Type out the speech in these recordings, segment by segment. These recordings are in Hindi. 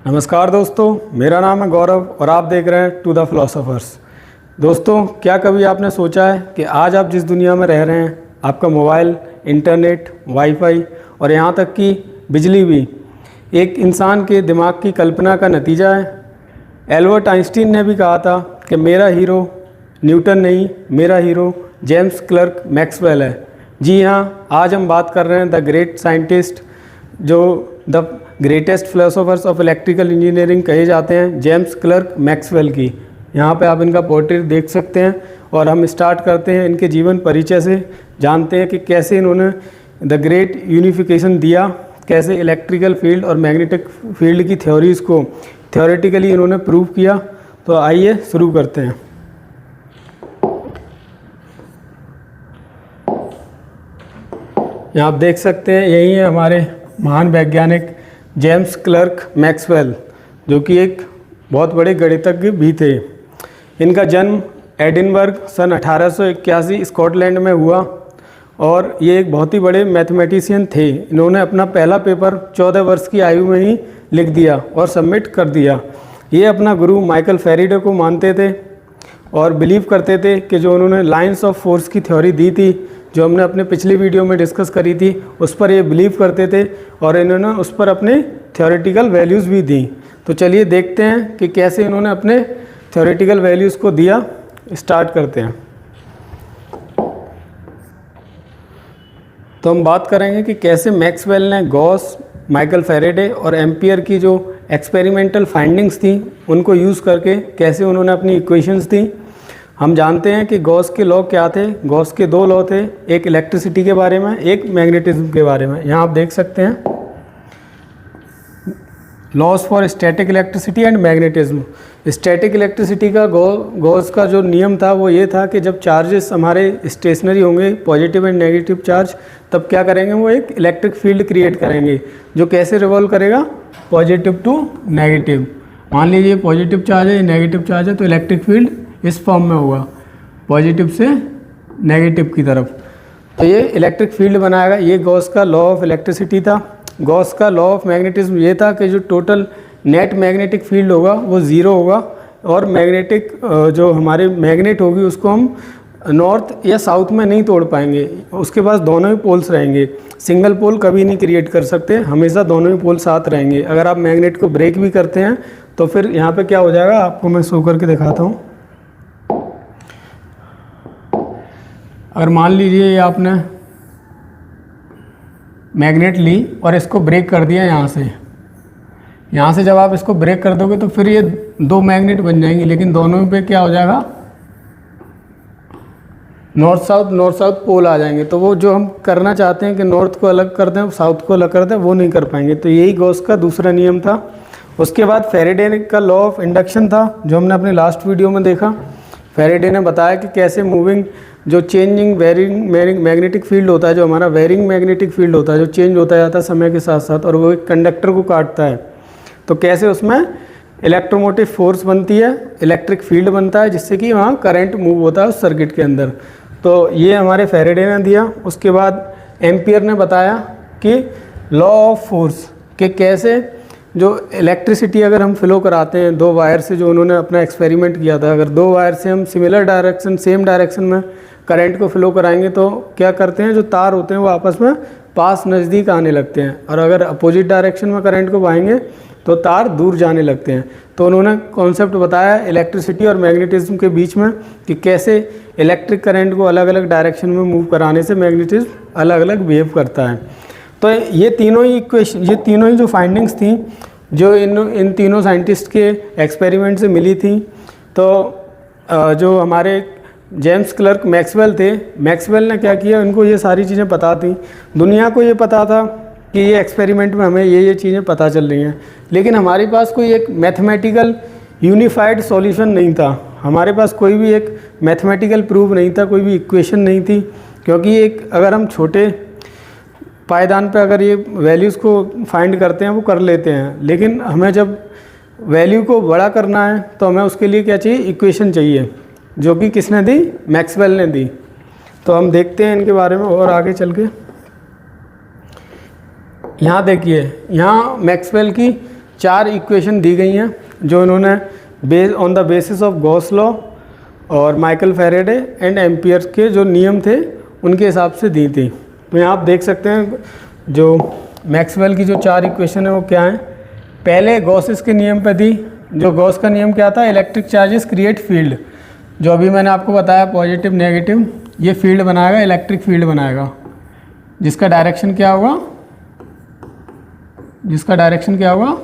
नमस्कार दोस्तों, मेरा नाम है गौरव और आप देख रहे हैं टू द फिलोसोफर्स। दोस्तों, क्या कभी आपने सोचा है कि आज आप जिस दुनिया में रह रहे हैं, आपका मोबाइल, इंटरनेट, वाईफाई और यहाँ तक कि बिजली भी एक इंसान के दिमाग की कल्पना का नतीजा है। एल्बर्ट आइंस्टीन ने भी कहा था कि मेरा हीरो न्यूटन नहीं, मेरा हीरो जेम्स क्लर्क मैक्सवेल है। जी हाँ, आज हम बात कर रहे हैं द ग्रेट साइंटिस्ट, जो the greatest philosophers of electrical engineering कहे जाते हैं, जेम्स क्लर्क मैक्सवेल की। यहाँ पे आप इनका पोर्ट्रेट देख सकते हैं और हम स्टार्ट करते हैं इनके जीवन परिचय से। जानते हैं कि कैसे इन्होंने द ग्रेट यूनिफिकेशन दिया, कैसे इलेक्ट्रिकल फील्ड और मैग्नेटिक फील्ड की थ्योरीज़ को थ्योरेटिकली इन्होंने प्रूव किया। तो आइए शुरू करते हैं। यहाँ आप देख सकते हैं, यही है हमारे महान वैज्ञानिक जेम्स क्लर्क मैक्सवेल, जो कि एक बहुत बड़े गणितज्ञ भी थे। इनका जन्म एडिनबर्ग सन 1881 स्कॉटलैंड में हुआ और ये एक बहुत ही बड़े मैथमेटिशियन थे। इन्होंने अपना पहला पेपर 14 वर्ष की आयु में ही लिख दिया और सबमिट कर दिया। ये अपना गुरु माइकल फैराडे को मानते थे और बिलीव करते थे कि जो उन्होंने लाइंस ऑफ फोर्स की थ्योरी दी थी, जो हमने अपने पिछली वीडियो में डिस्कस करी थी, उस पर ये बिलीव करते थे और इन्होंने उस पर अपने थ्योरेटिकल वैल्यूज़ भी दी। तो चलिए देखते हैं कि कैसे इन्होंने अपने थ्योरेटिकल वैल्यूज़ को दिया। स्टार्ट करते हैं। तो हम बात करेंगे कि कैसे मैक्सवेल ने गॉस, माइकल फैराडे और एम्पियर की जो एक्सपेरिमेंटल फाइंडिंग्स थी उनको यूज़ करके कैसे उन्होंने अपनी इक्वेशंस दी। हम जानते हैं कि गॉस के लॉ क्या थे। गॉस के दो लॉ थे, एक इलेक्ट्रिसिटी के बारे में, एक मैग्नेटिज्म के बारे में। यहाँ आप देख सकते हैं loss for static electricity and magnetism. Static electricity का गॉस का जो नियम था वो ये था कि जब चार्जेस हमारे स्टेशनरी होंगे, पॉजिटिव एंड नेगेटिव चार्ज, तब क्या करेंगे, वो एक इलेक्ट्रिक फील्ड क्रिएट करेंगे जो कैसे रिवॉल्व करेगा, पॉजिटिव टू नेगेटिव। मान लीजिए पॉजिटिव चार्ज है, नेगेटिव चार्ज है, तो इलेक्ट्रिक फील्ड इस फॉर्म में होगा, पॉजिटिव से नेगेटिव की तरफ। तो ये इलेक्ट्रिक फील्ड बनाएगा। ये गॉस का लॉ ऑफ इलेक्ट्रिसिटी था। गॉस का लॉ ऑफ मैग्नेटिज्म ये था कि जो टोटल नेट मैग्नेटिक फील्ड होगा वो ज़ीरो होगा और मैग्नेटिक जो हमारे मैग्नेट होगी उसको हम नॉर्थ या साउथ में नहीं तोड़ पाएंगे। उसके पास दोनों ही पोल्स रहेंगे। सिंगल पोल कभी नहीं क्रिएट कर सकते, हमेशा दोनों ही पोल साथ रहेंगे। अगर आप मैग्नेट को ब्रेक भी करते हैं तो फिर यहाँ पे क्या हो जाएगा, आपको मैं शो करके दिखाता हूँ। अगर मान लीजिए आपने मैग्नेट ली और इसको ब्रेक कर दिया यहाँ से जब आप इसको ब्रेक कर दोगे तो फिर ये दो मैग्नेट बन जाएंगे, लेकिन दोनों पे क्या हो जाएगा, नॉर्थ साउथ पोल आ जाएंगे। तो वो जो हम करना चाहते हैं कि नॉर्थ को अलग कर दें, साउथ को अलग कर दें, वो नहीं कर पाएंगे। तो यही गॉस का दूसरा नियम था। उसके बाद फैराडे का लॉ ऑफ इंडक्शन था, जो हमने अपने लास्ट वीडियो में देखा। फैराडे ने बताया कि कैसे मूविंग जो चेंजिंग वेरिंग मैग्नेटिक फील्ड होता है, जो हमारा वेरिंग मैग्नेटिक फील्ड होता है, जो चेंज होता जाता है समय के साथ साथ, और वो एक कंडक्टर को काटता है, तो कैसे उसमें इलेक्ट्रोमोटिव फोर्स बनती है, इलेक्ट्रिक फील्ड बनता है, जिससे कि वहाँ करंट मूव होता है उस सर्किट के अंदर। तो ये हमारे फैराडे ने दिया। उसके बाद एम्पियर ने बताया कि लॉ ऑफ फोर्स के कैसे जो इलेक्ट्रिसिटी अगर हम फ्लो कराते हैं दो वायर से, जो उन्होंने अपना एक्सपेरिमेंट किया था, अगर दो वायर से हम सिमिलर डायरेक्शन, सेम डायरेक्शन में करंट को फ्लो कराएंगे तो क्या करते हैं, जो तार होते हैं वो आपस में पास नज़दीक आने लगते हैं, और अगर अपोजिट डायरेक्शन में करंट को बहाएंगे तो तार दूर जाने लगते हैं। तो उन्होंने कॉन्सेप्ट बताया इलेक्ट्रिसिटी और मैग्नेटिज्म के बीच में कि कैसे इलेक्ट्रिक करंट को अलग अलग डायरेक्शन में मूव कराने से मैग्नेटिज्म अलग अलग बिहेव करता है। तो ये तीनों ही इक्वेशन, ये तीनों ही जो फाइंडिंग्स थी, जो इन तीनों साइंटिस्ट के एक्सपेरिमेंट से मिली थी। तो जो हमारे जेम्स क्लर्क मैक्सवेल थे, मैक्सवेल ने क्या किया, उनको ये सारी चीज़ें पता थी, दुनिया को ये पता था कि ये एक्सपेरिमेंट में हमें ये चीज़ें पता चल रही हैं, लेकिन हमारे पास कोई एक मैथमेटिकल यूनिफाइड सॉल्यूशन नहीं था। हमारे पास कोई भी एक मैथमेटिकल प्रूफ नहीं था, कोई भी इक्वेशन नहीं थी, क्योंकि एक अगर हम छोटे पायदान पे अगर ये वैल्यूज़ को फाइंड करते हैं वो कर लेते हैं, लेकिन हमें जब वैल्यू को बड़ा करना है तो हमें उसके लिए क्या चाहिए, इक्वेशन चाहिए, जो कि किसने दी, मैक्सवेल ने दी। तो हम देखते हैं इनके बारे में और आगे चल के। यहाँ देखिए, यहाँ मैक्सवेल की 4 इक्वेशन दी गई हैं जो इन्होंने on the basis of Gauss law और माइकल फैराडे एंड एम्पियर के जो नियम थे उनके हिसाब से दी थी। तो यहाँ आप देख सकते हैं जो मैक्सवेल की जो 4 इक्वेशन है वो क्या हैं। पहले गॉसेस के नियम पे दी। जो गॉस का नियम क्या था, इलेक्ट्रिक चार्जेस क्रिएट फील्ड। जो अभी मैंने आपको बताया पॉजिटिव नेगेटिव, ये फील्ड बनाएगा, इलेक्ट्रिक फील्ड बनाएगा, जिसका डायरेक्शन क्या होगा,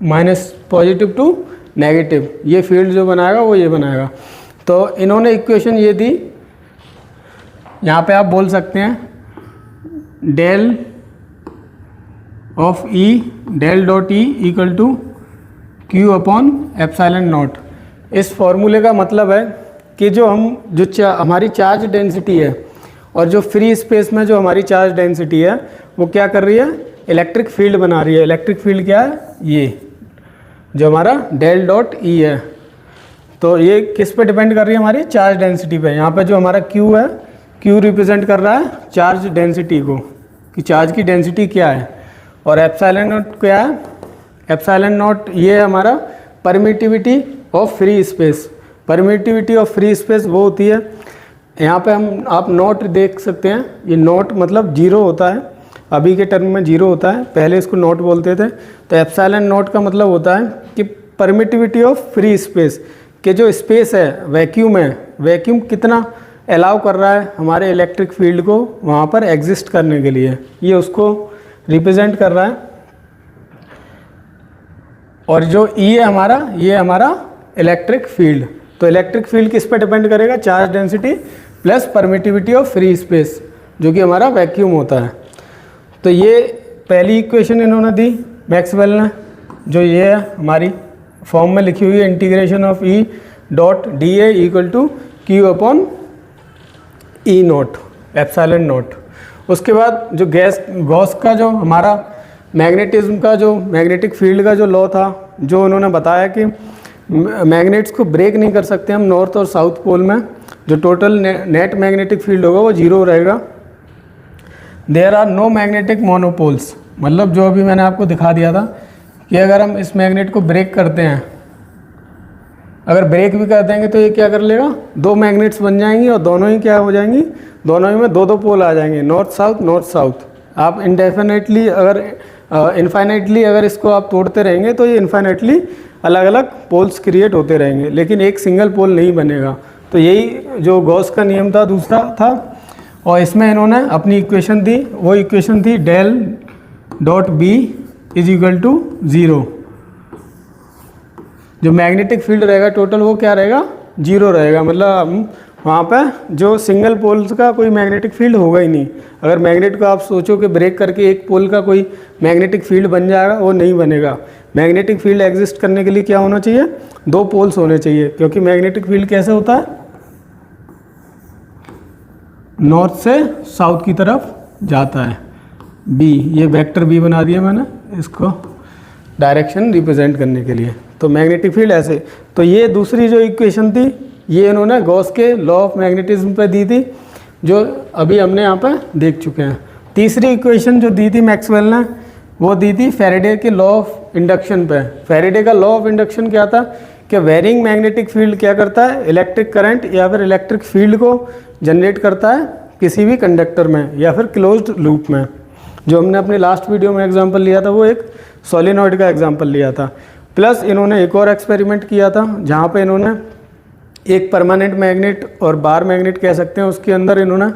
माइनस पॉजिटिव टू नेगेटिव। ये फील्ड जो बनाएगा वो ये बनाएगा। तो इन्होंने इक्वेशन ये दी, यहाँ पे आप बोल सकते हैं del of E, del dot E equal to Q upon epsilon naught. इस फॉर्मूले का मतलब है कि जो हमारी चार्ज डेंसिटी है और जो फ्री स्पेस में जो हमारी चार्ज डेंसिटी है वो क्या कर रही है, इलेक्ट्रिक फील्ड बना रही है। इलेक्ट्रिक फील्ड क्या है, ये जो हमारा डेल डॉट ई है। तो ये किस पे डिपेंड कर रही है, हमारी चार्ज डेंसिटी पे। यहाँ पे जो हमारा क्यू है, क्यू रिप्रेजेंट कर रहा है चार्ज डेंसिटी को, कि चार्ज की डेंसिटी क्या है। और एप्सिलॉन नॉट क्या है, एप्सिलॉन नॉट ये हमारा permittivity of free space. Permittivity of free space वो होती है, यहाँ पे आप नॉट देख सकते हैं, ये नॉट मतलब जीरो होता है, अभी के टर्म में जीरो होता है, पहले इसको नॉट बोलते थे। तो एप्सिलॉन नॉट का मतलब होता है कि परमिटिविटी ऑफ फ्री स्पेस, कि जो स्पेस है वैक्यूम है, वैक्यूम कितना अलाउ कर रहा है हमारे इलेक्ट्रिक फील्ड को वहाँ पर एग्जिस्ट करने के लिए, ये उसको रिप्रेजेंट कर रहा है। और जो ई है हमारा, ये हमारा इलेक्ट्रिक फील्ड। तो इलेक्ट्रिक फील्ड किस पे डिपेंड करेगा, charge density plus permittivity of free space, जो कि हमारा वैक्यूम होता है। तो ये पहली इक्वेशन इन्होंने दी मैक्सवेल ने, जो ये है हमारी फॉर्म में लिखी हुई है, integration of E dot D A equal to Q upon E naught epsilon naught. उसके बाद जो गॉस का जो हमारा मैग्नेटिज्म का जो मैग्नेटिक फील्ड का जो लॉ था, जो उन्होंने बताया कि मैग्नेट्स को ब्रेक नहीं कर सकते हम नॉर्थ और साउथ पोल में, जो टोटल नेट मैग्नेटिक फील्ड होगा वो जीरो रहेगा। There are no magnetic monopoles, मतलब जो अभी मैंने आपको दिखा दिया था कि अगर हम इस मैग्नेट को ब्रेक करते हैं, अगर ब्रेक भी कर देंगे तो ये क्या कर लेगा, 2 मैग्नेट्स बन जाएंगी और दोनों ही क्या हो जाएंगी, दोनों ही में 2-2 पोल आ जाएंगे, नॉर्थ साउथ। आप इनडेफिनेटली अगर इनफाइनाइटली अगर इसको आप तोड़ते रहेंगे तो ये इनफाइनाइटली अलग अलग पोल्स क्रिएट होते रहेंगे, लेकिन एक सिंगल पोल नहीं बनेगा। तो यही जो गॉस का नियम था दूसरा था। और इसमें इन्होंने अपनी इक्वेशन दी, वो इक्वेशन थी del dot B is equal to 0। जो मैग्नेटिक फील्ड रहेगा टोटल वो क्या रहेगा, 0 रहेगा। मतलब वहाँ पे जो सिंगल पोल्स का कोई मैग्नेटिक फील्ड होगा ही नहीं। अगर मैग्नेट को आप सोचो कि ब्रेक करके एक पोल का कोई मैग्नेटिक फील्ड बन जाएगा, वो नहीं बनेगा। मैग्नेटिक फील्ड एग्जिस्ट करने के लिए क्या होना चाहिए, 2 पोल्स होने चाहिए, क्योंकि मैग्नेटिक फील्ड कैसे होता है, नॉर्थ से साउथ की तरफ जाता है। बी, ये वेक्टर बी बना दिया मैंने इसको डायरेक्शन रिप्रेजेंट करने के लिए। तो मैग्नेटिक फील्ड ऐसे। तो ये दूसरी जो इक्वेशन थी ये इन्होंने गॉस के लॉ ऑफ मैग्नेटिज्म पे दी थी, जो अभी हमने यहाँ पे देख चुके हैं। तीसरी इक्वेशन जो दी थी मैक्सवेल ने, वो दी थी फैराडे के लॉ ऑफ इंडक्शन पे। फैराडे का लॉ ऑफ इंडक्शन क्या था कि वेरिंग मैग्नेटिक फील्ड क्या करता है, इलेक्ट्रिक करंट या फिर इलेक्ट्रिक फील्ड को जनरेट करता है किसी भी कंडक्टर में या फिर क्लोज्ड लूप में। जो हमने अपने लास्ट वीडियो में एग्जांपल लिया था वो एक सोलेनॉइड का एग्जांपल लिया था। प्लस इन्होंने एक और एक्सपेरिमेंट किया था जहाँ पे इन्होंने एक परमानेंट मैग्नेट और बार मैग्नेट कह सकते हैं, उसके अंदर इन्होंने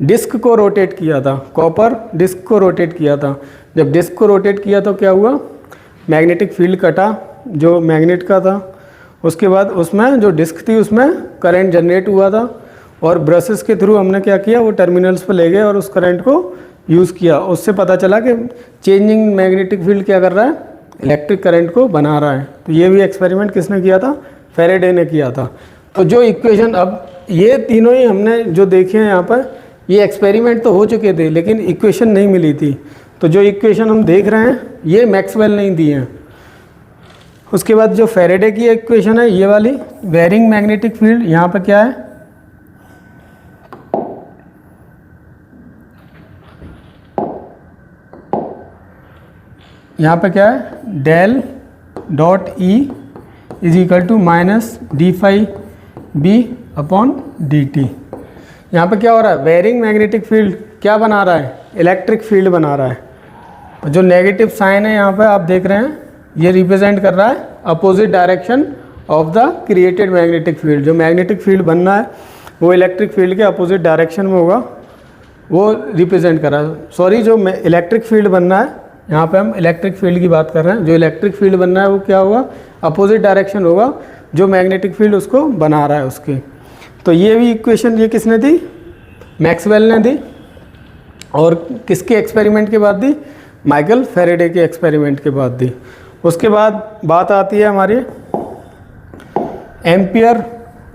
डिस्क को रोटेट किया था, कॉपर डिस्क को रोटेट किया था। जब डिस्क को रोटेट किया तो क्या हुआ, मैग्नेटिक फील्ड कटा जो मैग्नेट का था। उसके बाद उसमें जो डिस्क थी उसमें करंट जनरेट हुआ था और ब्रशेस के थ्रू हमने क्या किया, वो टर्मिनल्स पर ले गए और उस करंट को यूज़ किया। उससे पता चला कि चेंजिंग मैग्नेटिक फील्ड क्या कर रहा है, इलेक्ट्रिक करंट को बना रहा है। तो ये भी एक्सपेरिमेंट किसने किया था, फैराडे ने किया था। तो जो इक्वेशन, अब ये तीनों ही हमने जो देखे हैं यहाँ पर, ये एक्सपेरिमेंट तो हो चुके थे लेकिन इक्वेशन नहीं मिली थी। तो जो इक्वेशन हम देख रहे हैं ये मैक्सवेल ने दी हैं। उसके बाद जो फैराडे की इक्वेशन है ये वाली, वेरिंग मैग्नेटिक फील्ड, यहाँ पर क्या है, यहाँ पे क्या है, del dot E is equal to minus D phi B upon D T. यहाँ पर क्या हो रहा है, वेरिंग मैग्नेटिक फील्ड क्या बना रहा है, इलेक्ट्रिक फील्ड बना रहा है। और जो नेगेटिव साइन है यहाँ पे आप देख रहे हैं, ये रिप्रेजेंट कर रहा है opposite direction of the created magnetic field. जो मैग्नेटिक फील्ड बनना है वो इलेक्ट्रिक फील्ड के अपोजिट डायरेक्शन में होगा, वो रिप्रेजेंट कर रहा है। सॉरी, जो इलेक्ट्रिक फील्ड बनना है, यहाँ पे हम इलेक्ट्रिक फील्ड की बात कर रहे हैं। जो इलेक्ट्रिक फील्ड बनना है वो क्या होगा, अपोजिट डायरेक्शन होगा जो मैग्नेटिक फील्ड उसको बना रहा है उसके। तो ये भी इक्वेशन ये किसने दी, मैक्सवेल ने दी। और किसके एक्सपेरिमेंट के बाद दी, माइकल फैराडे के एक्सपेरिमेंट के बाद दी। उसके बाद बात आती है हमारी एम्पियर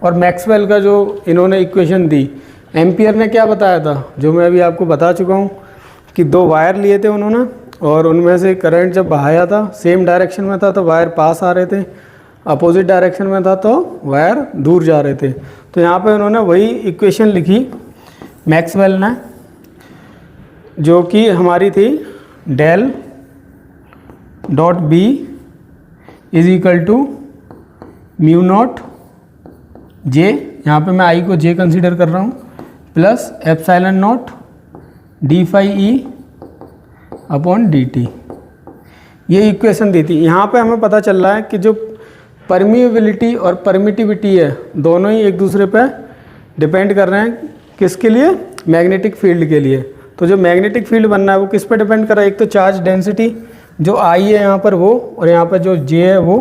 और मैक्सवेल का, जो इन्होंने इक्वेशन दी। एम्पियर ने क्या बताया था, जो मैं अभी आपको बता चुका हूँ कि दो वायर लिए थे उन्होंने, और उनमें से करंट जब बहाया था सेम डायरेक्शन में था तो वायर पास आ रहे थे, अपोजिट डायरेक्शन में था तो वायर दूर जा रहे थे। तो यहाँ पे उन्होंने वही इक्वेशन लिखी मैक्सवेल ने, जो कि हमारी थी del dot B is equal to mu naught J, यहाँ पे मैं आई को जे कंसीडर कर रहा हूँ, plus epsilon naught D phi E upon D T. ये इक्वेशन दी थी। यहाँ पे हमें पता चल रहा है कि जो परमिएबिलिटी और परमिटिविटी है दोनों ही एक दूसरे पे डिपेंड कर रहे हैं, किसके लिए, मैग्नेटिक फील्ड के लिए। तो जो मैग्नेटिक फील्ड बनना है वो किस पे डिपेंड कर रहा है, एक तो चार्ज डेंसिटी जो आई है यहाँ पर वो, और यहाँ पर जो जे है वो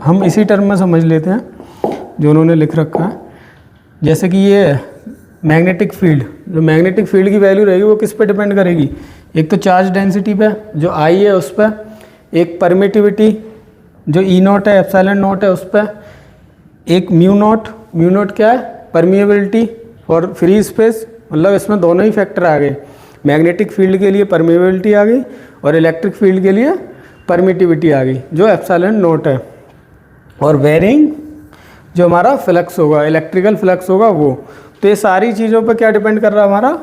हम इसी टर्म में समझ लेते हैं जो उन्होंने लिख रखा है। जैसे कि ये मैग्नेटिक फील्ड, जो मैग्नेटिक फील्ड की वैल्यू रहेगी वो किस पे डिपेंड करेगी, एक तो चार्ज डेंसिटी पे जो आई है उस पर, एक परमिटिविटी जो ई नॉट है, एप्सिलॉन नॉट है उस पर, एक म्यू नॉट क्या है, परमिएबिलिटी और फ्री स्पेस। मतलब इसमें दोनों ही फैक्टर आ गए, मैग्नेटिक फील्ड के लिए परमिएबिलिटी आ गई और इलेक्ट्रिक फील्ड के लिए परमिटिविटी आ गई जो एप्सिलॉन नॉट है। और वेरिंग जो हमारा फ्लक्स होगा, इलेक्ट्रिकल फ्लक्स होगा वो। तो ये सारी चीज़ों पर क्या डिपेंड कर रहा है, हमारा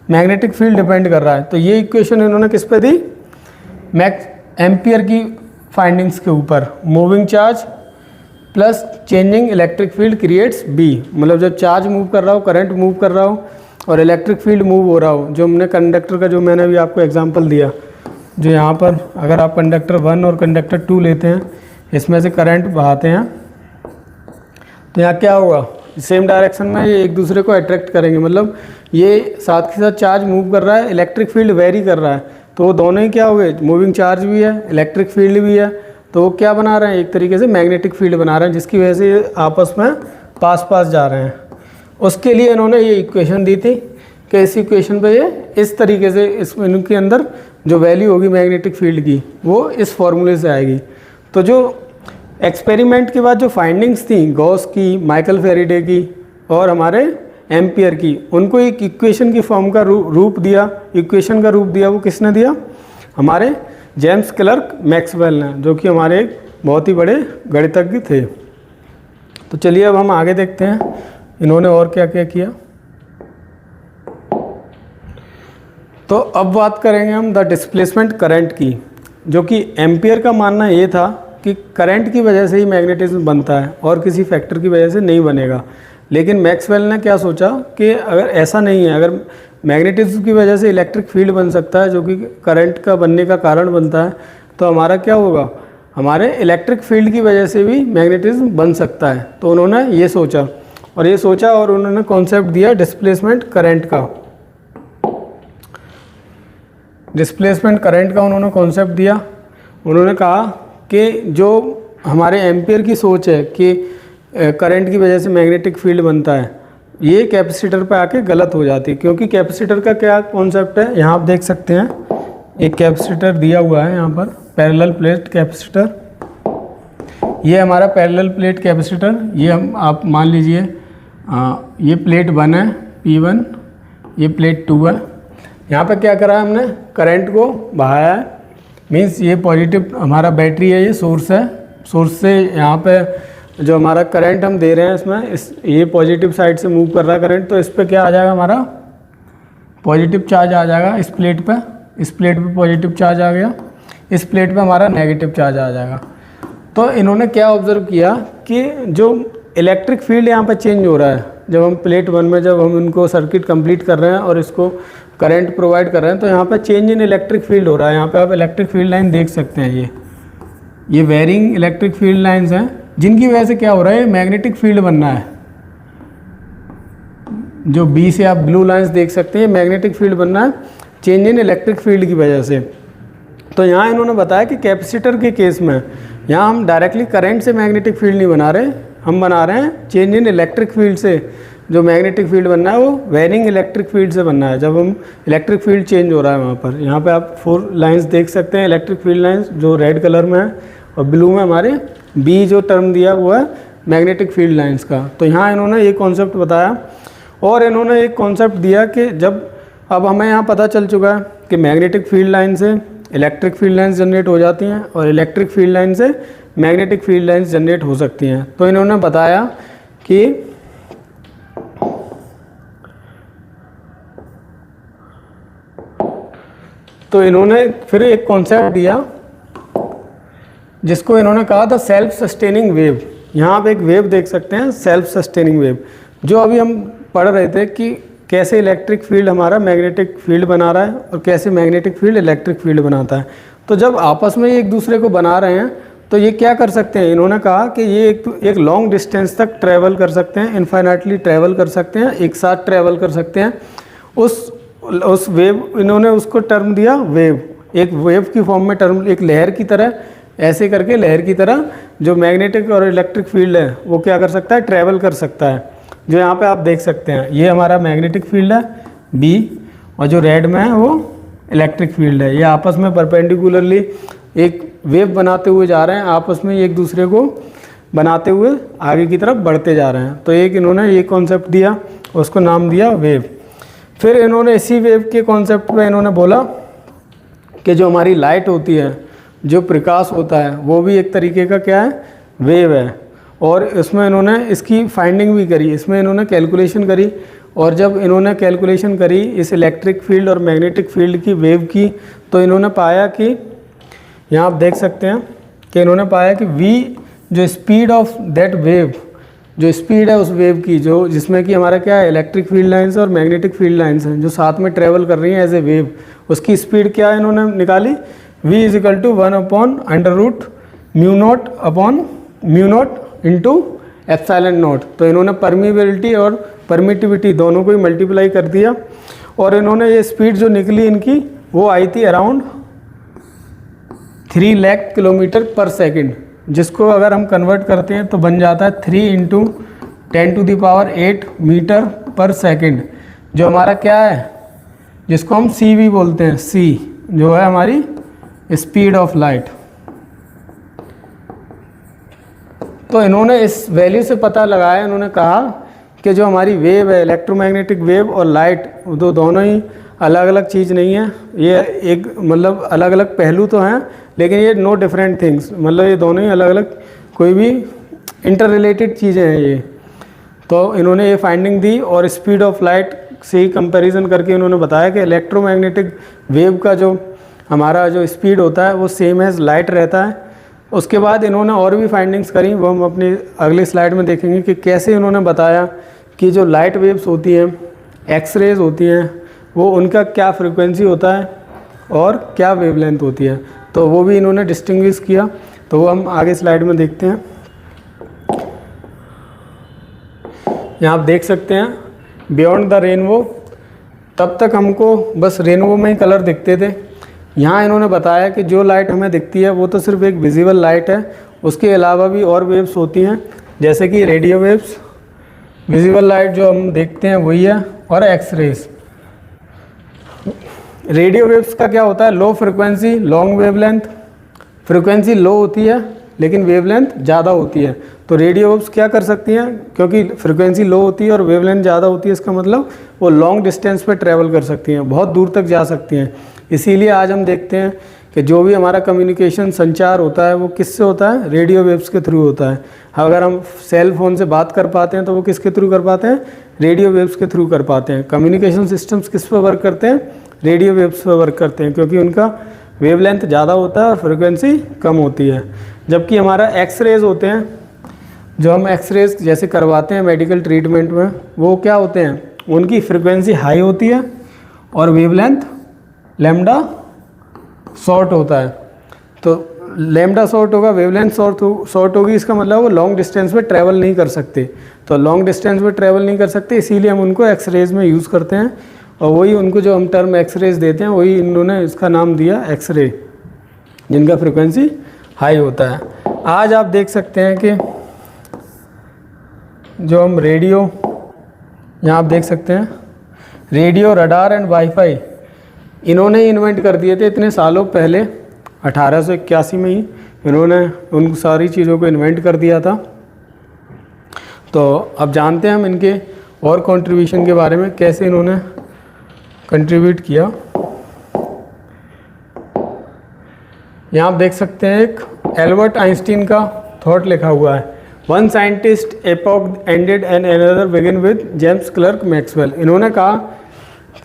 मैग्नेटिक फील्ड डिपेंड कर रहा है। तो ये इक्वेशन इन्होंने किस पे दी, एम्पियर की फाइंडिंग्स के ऊपर। Moving charge plus changing electric field creates B. मतलब जब चार्ज मूव कर रहा हो, करंट मूव कर रहा हो और इलेक्ट्रिक फील्ड मूव हो रहा हो, जो हमने कंडक्टर का जो मैंने अभी आपको एग्जांपल दिया, जो यहाँ पर अगर आप कंडक्टर 1 और कंडक्टर 2 लेते हैं, इसमें से करंट बहाते हैं, तो यहाँ क्या होगा, सेम डायरेक्शन में ये एक दूसरे को अट्रैक्ट करेंगे। मतलब ये साथ के साथ चार्ज मूव कर रहा है, इलेक्ट्रिक फील्ड वेरी कर रहा है, तो वो दोनों ही क्या हो गए, मूविंग चार्ज भी है, इलेक्ट्रिक फील्ड भी है। तो वो क्या बना रहे हैं, एक तरीके से मैग्नेटिक फील्ड बना रहे हैं, जिसकी वजह से ये आपस में पास जा रहे हैं। उसके लिए इन्होंने ये इक्वेशन दी थी कि इस इक्वेशन पे ये इस तरीके से इनके अंदर जो वैल्यू होगी मैग्नेटिक फील्ड की वो इस फॉर्मूले से आएगी। तो जो एक्सपेरिमेंट के बाद जो फाइंडिंग्स थी गॉस की, माइकल फैराडे की और हमारे एम्पियर की, उनको एक इक्वेशन की फॉर्म का रूप दिया, इक्वेशन का रूप दिया, वो किसने दिया, हमारे जेम्स क्लर्क मैक्सवेल ने, जो कि हमारे एक बहुत ही बड़े गणितज्ञ थे। तो चलिए अब हम आगे देखते हैं इन्होंने और क्या क्या किया। तो अब बात करेंगे हम द डिस्प्लेसमेंट करंट की, जो कि एम्पियर का मानना ये था कि करंट की वजह से ही मैग्नेटिज्म बनता है और किसी फैक्टर की वजह से नहीं बनेगा। लेकिन मैक्सवेल ने क्या सोचा कि अगर ऐसा नहीं है, अगर मैग्नेटिज्म की वजह से इलेक्ट्रिक फील्ड बन सकता है जो कि करंट का बनने का कारण बनता है, तो हमारा क्या होगा, हमारे इलेक्ट्रिक फील्ड की वजह से भी मैग्नेटिज्म बन सकता है। तो उन्होंने ये सोचा और उन्होंने कॉन्सेप्ट दिया डिस्प्लेसमेंट करंट का। डिस्प्लेसमेंट करंट का उन्होंने कॉन्सेप्ट दिया। उन्होंने कहा कि जो हमारे एम्पियर की सोच है कि करंट की वजह से मैग्नेटिक फील्ड बनता है, ये कैपेसिटर पे आके गलत हो जाती है। क्योंकि कैपेसिटर का क्या कॉन्सेप्ट है, यहाँ आप देख सकते हैं एक कैपेसिटर दिया हुआ है यहाँ पर, पैरेलल प्लेट कैपेसिटर। ये हमारा पैरेलल प्लेट कैपेसिटर, ये हम आप मान लीजिए ये प्लेट 1 है P1, ये प्लेट 2 है। यहाँ पे क्या करा है हमने, करंट को बहाया है, मीन्स ये पॉजिटिव हमारा बैटरी है, ये सोर्स है, सोर्स से यहाँ पे जो हमारा करंट हम दे रहे हैं इसमें ये पॉजिटिव साइड से मूव कर रहा है करंट, तो इस पर क्या आ जाएगा, हमारा पॉजिटिव चार्ज आ जाएगा इस प्लेट पे पॉजिटिव चार्ज आ गया, इस प्लेट पे हमारा नेगेटिव चार्ज आ जाएगा। तो इन्होंने क्या ऑब्ज़र्व किया कि जो इलेक्ट्रिक फील्ड यहाँ पर चेंज हो रहा है, जब हम प्लेट 1 में जब हम इनको सर्किट कंप्लीट कर रहे हैं और इसको करंट प्रोवाइड कर रहे हैं, तो यहाँ पर चेंज इन इलेक्ट्रिक फील्ड हो रहा है। यहाँ पे आप इलेक्ट्रिक फील्ड लाइन देख सकते हैं, ये वेरिंग इलेक्ट्रिक फील्ड लाइंस हैं, जिनकी वजह से क्या हो रहा है, मैग्नेटिक फील्ड बनना है। जो बी से आप ब्लू लाइंस देख सकते हैं, मैग्नेटिक फील्ड बनना है चेंज इन इलेक्ट्रिक फील्ड की वजह से। तो यहाँ इन्होंने बताया कि कैपेसिटर के केस में यहाँ हम डायरेक्टली करंट से मैग्नेटिक फील्ड नहीं बना रहे, हम बना रहे हैं चेंज इन इलेक्ट्रिक फील्ड से। जो मैग्नेटिक फील्ड बनना है वो वेरिंग इलेक्ट्रिक फील्ड से बनना है, जब हम इलेक्ट्रिक फील्ड चेंज हो रहा है वहाँ पर। यहाँ पे आप 4 लाइंस देख सकते हैं इलेक्ट्रिक फील्ड लाइंस, जो रेड कलर में है, और ब्लू में हमारे बी जो टर्म दिया हुआ है मैग्नेटिक फील्ड लाइंस का। तो यहाँ इन्होंने एक कॉन्सेप्ट बताया, और इन्होंने एक कॉन्सेप्ट दिया कि जब अब हमें यहाँ पता चल चुका है कि मैग्नेटिक फील्ड लाइन से इलेक्ट्रिक फील्ड लाइंस जनरेट हो जाती हैं और इलेक्ट्रिक फील्ड लाइन से मैग्नेटिक फील्ड लाइंस जनरेट हो सकती हैं। तो इन्होंने बताया कि तो इन्होंने फिर एक कॉन्सेप्ट दिया जिसको इन्होंने कहा था सेल्फ सस्टेनिंग वेव। यहाँ आप एक वेव देख सकते हैं, सेल्फ सस्टेनिंग वेव, जो अभी हम पढ़ रहे थे कि कैसे इलेक्ट्रिक फील्ड हमारा मैग्नेटिक फील्ड बना रहा है और कैसे मैग्नेटिक फील्ड इलेक्ट्रिक फील्ड बनाता है। तो जब आपस में एक दूसरे को बना रहे हैं तो ये क्या कर सकते हैं, इन्होंने कहा कि ये एक लॉन्ग डिस्टेंस तक ट्रैवल कर सकते हैं, इनफाइनाइटली ट्रैवल कर सकते हैं, एक साथ ट्रैवल कर सकते हैं। उस वेव, इन्होंने उसको टर्म दिया वेव, एक वेव की फॉर्म में टर्म, एक लहर की तरह, ऐसे करके लहर की तरह जो मैग्नेटिक और इलेक्ट्रिक फील्ड है वो क्या कर सकता है, ट्रैवल कर सकता है। जो यहाँ पे आप देख सकते हैं ये हमारा मैग्नेटिक फील्ड है बी, और जो रेड में है वो इलेक्ट्रिक फील्ड है। ये आपस में परपेंडिकुलरली एक वेव बनाते हुए जा रहे हैं, आपस में एक दूसरे को बनाते हुए आगे की तरफ बढ़ते जा रहे हैं। तो एक इन्होंने ये कॉन्सेप्ट दिया, उसको नाम दिया वेव। फिर इन्होंने इसी वेव के कॉन्सेप्ट में इन्होंने बोला कि जो हमारी लाइट होती है, जो प्रकाश होता है, वो भी एक तरीके का क्या है, वेव है। और इसमें इन्होंने इसकी फाइंडिंग भी करी, इसमें इन्होंने कैलकुलेशन करी, और जब इन्होंने कैलकुलेशन करी इस इलेक्ट्रिक फील्ड और मैग्नेटिक फील्ड की वेव की, तो इन्होंने पाया कि यहाँ आप देख सकते हैं कि इन्होंने पाया कि v जो स्पीड ऑफ दैट वेव, जो स्पीड है उस वेव की, जो जिसमें कि हमारा क्या है, इलेक्ट्रिक फील्ड लाइंस और मैग्नेटिक फील्ड लाइंस हैं जो साथ में ट्रेवल कर रही हैं एज ए वेव, उसकी स्पीड क्या है इन्होंने निकाली, v = 1/√μ0 इंटू एप्सिलॉन नॉट। तो इन्होंने परमीबिलिटी और परमिटिविटी दोनों को ही मल्टीप्लाई कर दिया, और इन्होंने ये स्पीड जो निकली इनकी वो आई थी अराउंड 3 लाख किलोमीटर पर सेकंड, जिसको अगर हम कन्वर्ट करते हैं तो बन जाता है 3 × 10⁸ मीटर पर सेकंड, जो हमारा क्या है, जिसको हम सी भी बोलते हैं, सी जो है हमारी स्पीड ऑफ लाइट। तो इन्होंने इस वैल्यू से पता लगाया, इन्होंने कहा कि जो हमारी वेव है, इलेक्ट्रोमैग्नेटिक वेव और लाइट, वो दोनों ही अलग अलग चीज़ नहीं है, ये एक मतलब अलग अलग पहलू तो हैं, लेकिन ये नो डिफरेंट थिंग्स, मतलब ये दोनों ही अलग अलग कोई भी इंटर रिलेटेड चीज़ें हैं ये। तो इन्होंने ये फाइंडिंग दी, और स्पीड ऑफ लाइट से ही कंपैरिजन करके इन्होंने बताया कि इलेक्ट्रोमैग्नेटिक वेव का जो हमारा जो स्पीड होता है वो सेम एज लाइट रहता है। उसके बाद इन्होंने और भी फाइंडिंग्स करी, वो हम अपनी अगली स्लाइड में देखेंगे कि कैसे इन्होंने बताया कि जो लाइट वेव्स होती हैं, एक्सरेज होती हैं, वो उनका क्या फ्रीक्वेंसी होता है और क्या वेवलेंथ होती है, तो वो भी इन्होंने डिस्टिंग्विश किया। तो वो हम आगे स्लाइड में देखते हैं। यहाँ आप देख सकते हैं बियॉन्ड द रेनबो, तब तक हमको बस रेनबो में ही कलर दिखते थे। यहाँ इन्होंने बताया कि जो लाइट हमें दिखती है वो तो सिर्फ एक विजिबल लाइट है, उसके अलावा भी और वेव्स होती हैं, जैसे कि रेडियो वेव्स, विजिबल लाइट जो हम देखते हैं वही है, और एक्सरेज। रेडियो वेव्स का क्या होता है, low frequency long wavelength, frequency low होती है लेकिन वेवलेंथ ज़्यादा होती है। तो रेडियो वेव्स क्या कर सकती हैं, क्योंकि फ्रिक्वेंसी लो होती है और वेवलेंथ ज़्यादा होती है, इसका मतलब वो लॉन्ग डिस्टेंस पे ट्रैवल कर सकती हैं, बहुत दूर तक जा सकती हैं। इसीलिए आज हम देखते हैं कि जो भी हमारा कम्युनिकेशन संचार होता है वो किससे होता है, रेडियो वेव्स के थ्रू होता है। अगर हम सेल फोन से बात कर पाते हैं तो वो किसके थ्रू कर पाते हैं, रेडियो वेव्स के थ्रू कर पाते हैं। कम्युनिकेशन सिस्टम्स किस पर वर्क करते हैं, रेडियो वेव्स पर वर्क करते हैं, क्योंकि उनका वेवलेंथ ज़्यादा होता है और फ्रिक्वेंसी कम होती है। जबकि हमारा एक्सरेज होते हैं, जो हम एक्सरेज जैसे करवाते हैं मेडिकल ट्रीटमेंट में, वो क्या होते हैं, उनकी फ्रिक्वेंसी हाई होती है और वेवलेंथ लैम्डा शॉर्ट होता है। तो लैम्डा शॉर्ट होगा, वेवलेंथ शॉर्ट होगी, इसका मतलब वो लॉन्ग डिस्टेंस में ट्रैवल नहीं कर सकते। तो लॉन्ग डिस्टेंस में ट्रैवल नहीं कर सकते, इसीलिए हम उनको एक्सरेज में यूज़ करते हैं, और वही उनको जो हम टर्म एक्सरेज देते हैं वही इन्होंने इसका नाम दिया एक्सरे, जिनका फ्रिक्वेंसी हाई होता है। आज आप देख सकते हैं कि जो हम रेडियो, यहाँ आप देख सकते हैं रेडियो, रडार एंड वाईफाई इन्होंने ही इन्वेंट कर दिए थे इतने सालों पहले, 1881 में ही इन्होंने उन सारी चीज़ों को इन्वेंट कर दिया था। तो अब जानते हैं हम इनके और कंट्रीब्यूशन के बारे में, कैसे इन्होंने कंट्रीब्यूट किया। यहाँ आप देख सकते हैं एक एल्बर्ट आइंस्टीन का थॉट लिखा हुआ है, one scientist epoch ended and another begin with James clerk Maxwell. इन्होंने कहा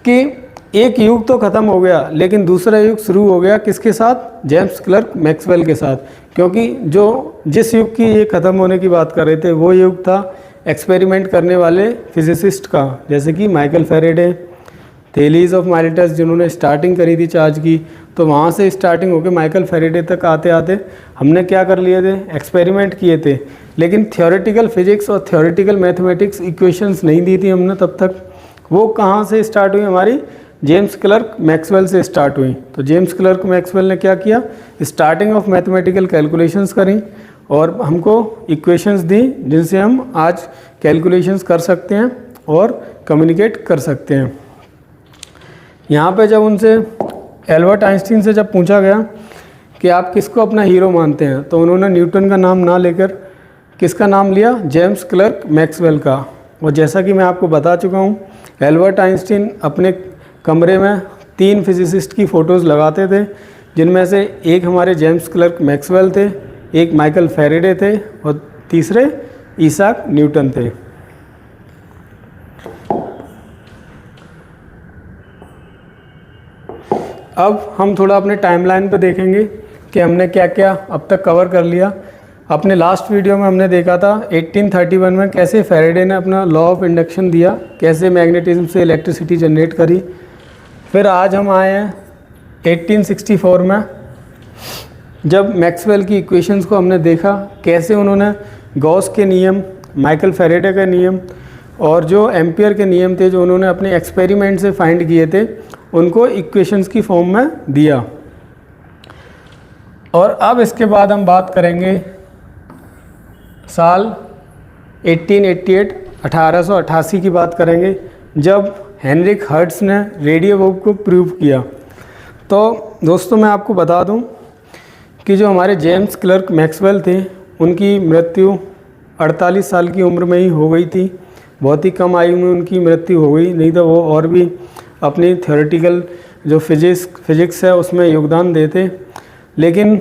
कि एक युग तो ख़त्म हो गया, लेकिन दूसरा युग शुरू हो गया किसके साथ, जेम्स क्लर्क मैक्सवेल के साथ। क्योंकि जिस युग की ये ख़त्म होने की बात कर रहे थे वो युग था एक्सपेरिमेंट करने वाले फिजिसिस्ट का, जैसे कि माइकल फैराडे, थेलीज ऑफ माइलेटस जिन्होंने स्टार्टिंग करी थी चार्ज की। तो वहाँ से स्टार्टिंग होकर माइकल फैराडे तक आते आते हमने क्या कर लिए थे, एक्सपेरिमेंट किए थे, लेकिन थ्योरेटिकल फिजिक्स और थ्योरेटिकल मैथमेटिक्स इक्वेशंस नहीं दी थी हमने तब तक। वो कहाँ से स्टार्ट हुई, हमारी जेम्स क्लर्क मैक्सवेल से स्टार्ट हुई। तो जेम्स क्लर्क मैक्सवेल ने क्या किया, स्टार्टिंग ऑफ मैथमेटिकल कैलकुलेशंस करी और हमको इक्वेशंस दी, जिनसे हम आज कैलकुलेशंस कर सकते हैं और कम्युनिकेट कर सकते हैं। यहाँ पे जब उनसे एल्बर्ट आइंस्टीन से जब पूछा गया कि आप किसको अपना हीरो मानते हैं, तो उन्होंने न्यूटन का नाम ना लेकर किसका नाम लिया, जेम्स क्लर्क मैक्सवेल का। और जैसा कि मैं आपको बता चुका हूँ, एल्बर्ट आइंस्टीन अपने कमरे में 3 फिजिसिस्ट की फ़ोटोज़ लगाते थे, जिनमें से एक हमारे जेम्स क्लर्क मैक्सवेल थे, एक माइकल फैराडे थे और तीसरे ईसाक न्यूटन थे। अब हम थोड़ा अपने टाइमलाइन पे देखेंगे कि हमने क्या क्या अब तक कवर कर लिया। अपने लास्ट वीडियो में हमने देखा था 1831 में कैसे फैराडे ने अपना लॉ ऑफ इंडक्शन दिया, कैसे मैग्नेटिज्म से इलेक्ट्रिसिटी जनरेट करी। फिर आज हम आए हैं 1864 में, जब मैक्सवेल की इक्वेशंस को हमने देखा, कैसे उन्होंने गॉस के नियम, माइकल फैराडे के नियम और जो एम्पियर के नियम थे, जो उन्होंने अपने एक्सपेरिमेंट से फाइंड किए थे, उनको इक्वेशंस की फॉर्म में दिया। और अब इसके बाद हम बात करेंगे साल 1888 1888 की बात करेंगे, जब हेनरिक हर्ट्ज़ ने रेडियो वेव को प्रूव किया। तो दोस्तों मैं आपको बता दूं कि जो हमारे जेम्स क्लर्क मैक्सवेल थे, उनकी मृत्यु 48 साल की उम्र में ही हो गई थी। बहुत ही कम आयु में उनकी मृत्यु हो गई, नहीं तो वो और भी अपनी थ्योरेटिकल जो फिजिक्स है उसमें योगदान देते। लेकिन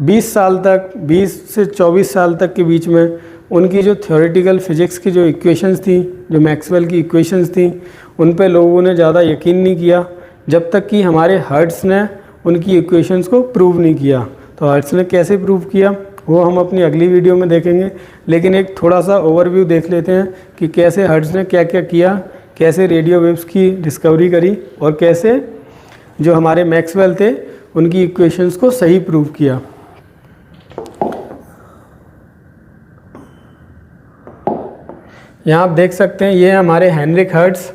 20 साल तक, 20 से 24 साल तक के बीच में उनकी जो थ्योरेटिकल फिजिक्स की जो इक्वेशंस थी, जो मैक्सवेल की इक्वेशंस थी, उन पे लोगों ने ज़्यादा यकीन नहीं किया, जब तक कि हमारे हर्ट्ज़ ने उनकी इक्वेशंस को प्रूव नहीं किया। तो हर्ट्ज़ ने कैसे प्रूव किया वो हम अपनी अगली वीडियो में देखेंगे, लेकिन एक थोड़ा सा ओवरव्यू देख लेते हैं कि कैसे हर्ट्ज़ ने क्या क्या किया, कैसे रेडियो वेव्स की डिस्कवरी करी और कैसे जो हमारे मैक्सवेल थे उनकी इक्वेशंस को सही प्रूव किया। यहाँ आप देख सकते हैं ये हमारे हेनरिक हर्ट्ज़।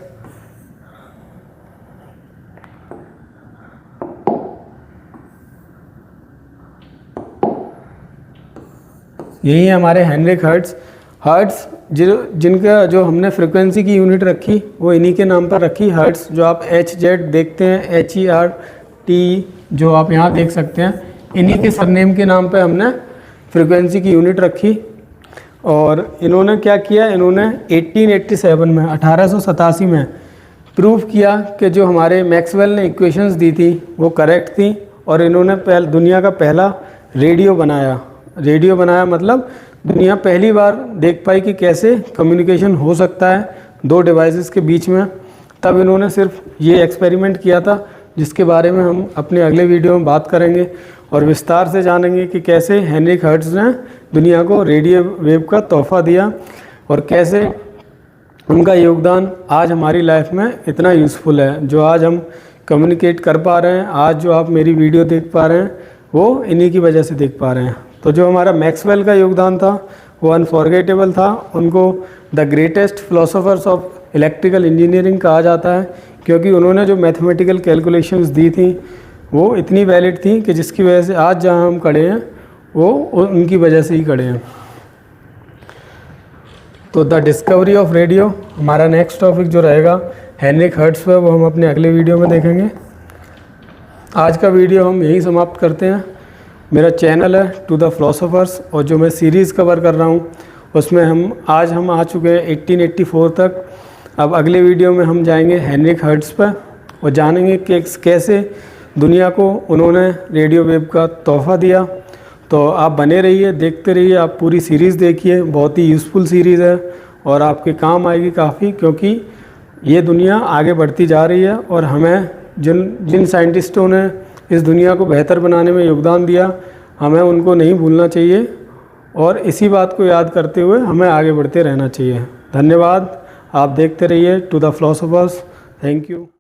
यही है हमारे हेनरिक हर्ट्ज़ जिनका जो हमने फ्रिक्वेंसी की यूनिट रखी वो इन्हीं के नाम पर रखी, हर्ट्ज़। जो आप HZ देखते हैं, HERT जो आप यहाँ देख सकते हैं, इन्हीं के सरनेम के नाम पे हमने फ्रिक्वेंसी की यूनिट रखी। और इन्होंने क्या किया, इन्होंने 1887 में 1887 में प्रूव किया कि जो हमारे मैक्सवेल ने इक्वेशंस दी थी वो करेक्ट थी, और इन्होंने दुनिया का पहला रेडियो बनाया मतलब दुनिया पहली बार देख पाई कि कैसे कम्युनिकेशन हो सकता है 2 डिवाइसेस के बीच में। तब इन्होंने सिर्फ ये एक्सपेरिमेंट किया था, जिसके बारे में हम अपने अगले वीडियो में बात करेंगे। और विस्तार से जानेंगे कि कैसे हेनरिक हर्ट्ज ने दुनिया को रेडियो वेव का तोहफा दिया और कैसे उनका योगदान आज हमारी लाइफ में इतना यूज़फुल है। जो आज हम कम्युनिकेट कर पा रहे हैं, आज जो आप मेरी वीडियो देख पा रहे हैं, वो इन्हीं की वजह से देख पा रहे हैं। तो जो हमारा मैक्सवेल का योगदान था वो अनफॉरगेटेबल था। उनको the greatest philosophers of electrical engineering कहा जाता है, क्योंकि उन्होंने जो मैथमेटिकल कैलकुलेशंस दी थी वो इतनी वैलिड थी कि जिसकी वजह से आज जहाँ हम खड़े हैं वो उनकी वजह से ही खड़े हैं। तो द डिस्कवरी ऑफ रेडियो हमारा नेक्स्ट टॉपिक जो रहेगा हेनरिक हर्ट्ज पर, वो हम अपने अगले वीडियो में देखेंगे। आज का वीडियो हम यहीं समाप्त करते हैं। मेरा चैनल है टू द फिलोसोफर्स, और जो मैं सीरीज़ कवर कर रहा हूँ उसमें हम आ चुके हैं 1884 तक। अब अगले वीडियो में हम जाएंगे हेनरिक हर्ट्ज पर और जानेंगे कि कैसे दुनिया को उन्होंने रेडियो वेव का तोहफा दिया। तो आप बने रहिए, देखते रहिए, आप पूरी सीरीज़ देखिए, बहुत ही यूज़फुल सीरीज़ है और आपके काम आएगी काफ़ी, क्योंकि ये दुनिया आगे बढ़ती जा रही है और हमें जिन साइंटिस्टों ने इस दुनिया को बेहतर बनाने में योगदान दिया, हमें उनको नहीं भूलना चाहिए और इसी बात को याद करते हुए हमें आगे बढ़ते रहना चाहिए। धन्यवाद। आप देखते रहिए to the philosophers. Thank you.